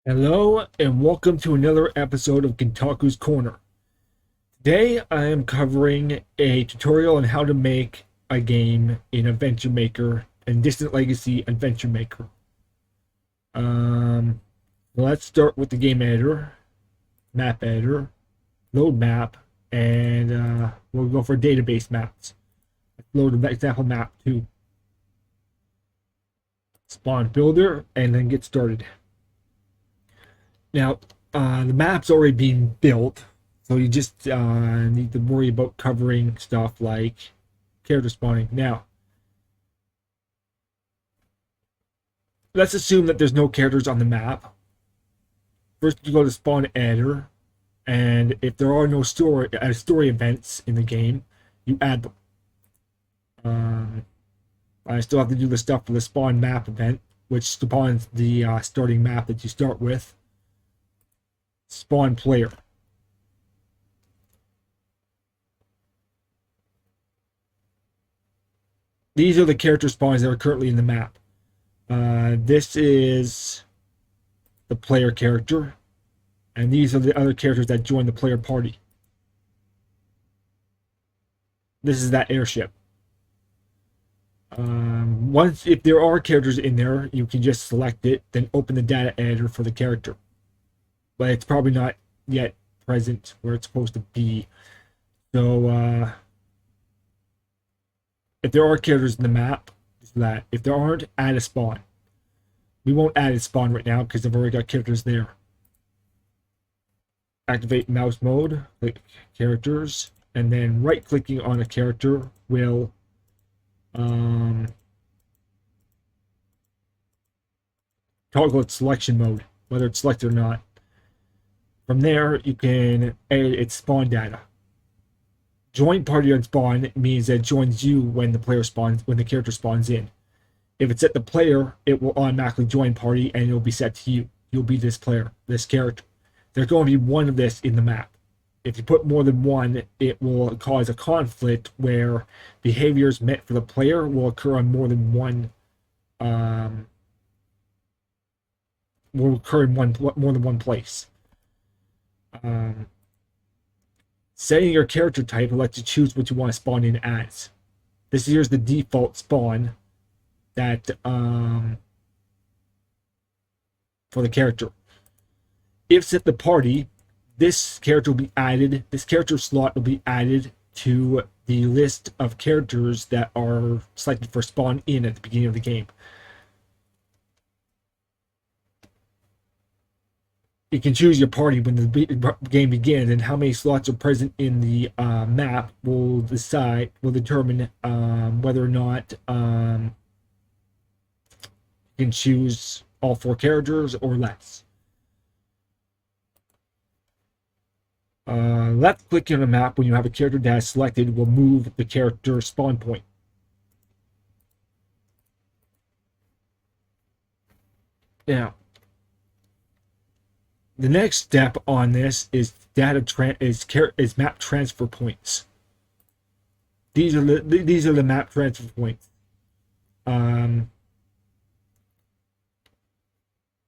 Hello and welcome to another episode of Kintaku's Corner. Today I am covering a tutorial on how to make a game in Adventure Maker and Distant Legacy Adventure Maker. Let's start with the game editor, map editor, load map, and we'll go for database maps. Let's load an example map too. Spawn builder and then get started. Now, the map's already being built, so you just need to worry about covering stuff like character spawning. Now, let's assume that there's no characters on the map. First, you go to spawn editor, and if there are no story events in the game, you add them. I still have to do the stuff for the spawn map event, which spawns the starting map that you start with. Spawn player. These are the character spawns that are currently in the map. This is the player character, and these are the other characters that join the player party. This is that airship. If there are characters in there, you can just select it, then open the data editor for the character. But it's probably not yet present where it's supposed to be. So, if there are characters in the map, just that. If there aren't, add a spawn. We won't add a spawn right now because I've already got characters there. Activate mouse mode, click characters, and then right-clicking on a character will toggle its selection mode, whether it's selected or not. From there, you can edit its spawn data. Join party on spawn means that it joins you when the character spawns in. If it's set the player, it will automatically join party and it'll be set to you. You'll be this player, this character. There's going to be one of this in the map. If you put more than one, it will cause a conflict where behaviors meant for the player will occur on more than one. Will occur in more than one place. Setting your character type will let you choose what you want to spawn in as. This here's the default spawn that for the character. If set the party, this character will be added. This character slot will be added to the list of characters that are selected for spawn in at the beginning of the game. You can choose your party when the game begins, and how many slots are present in the map will determine whether or not you can choose all 4 characters or less. Left clicking on a map when you have a character that is selected will move the character spawn point. Now, the next step on this is map transfer points. These are the map transfer points.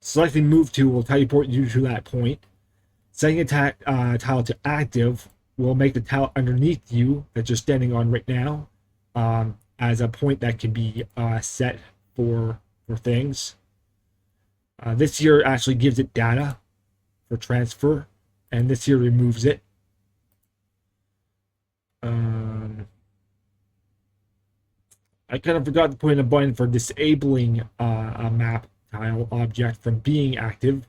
Selecting move to will teleport you to that point. Setting a tile to active will make the tile underneath you that you're standing on right now as a point that can be set for things. This here actually gives it data for transfer, and this here removes it. I kind of forgot to put in a button for disabling a map tile object from being active,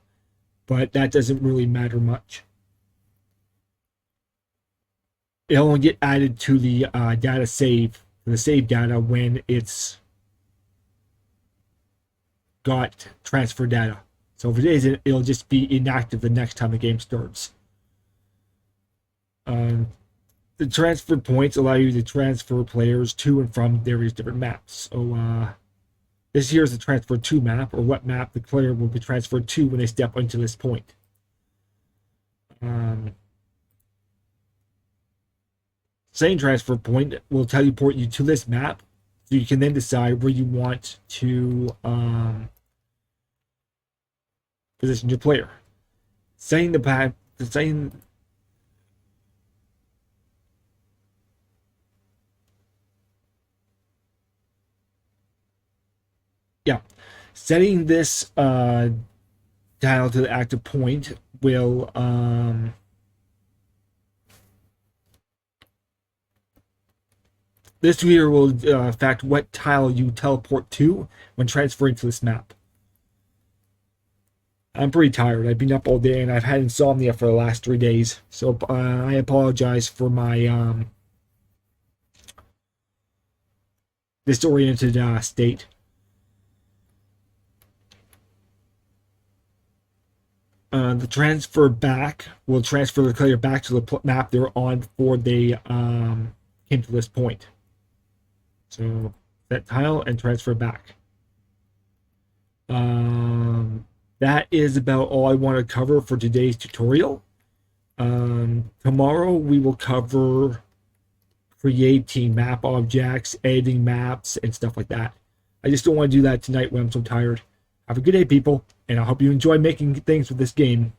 but that doesn't really matter much. It'll only get added to the data save, the save data, when it's got transfer data. So if it isn't, it'll just be inactive the next time the game starts. The transfer points allow you to transfer players to and from various different maps. So this here is the transfer to map, or what map the player will be transferred to when they step into this point. Same transfer point will teleport you to this map, so you can then decide where you want to position your player. Setting the path, setting yeah, setting this tile to the active point will this here will affect what tile you teleport to when transferring to this map. I'm pretty tired. I've been up all day and I've had insomnia for the last 3 days. So I apologize for my disoriented state. The transfer back will transfer the player back to the map they were on before they came to this point. So that tile and transfer back. That is about all I want to cover for today's tutorial. Tomorrow we will cover creating map objects, editing maps, and stuff like that. I just don't want to do that tonight when I'm so tired. Have a good day, people, and I hope you enjoy making things with this game.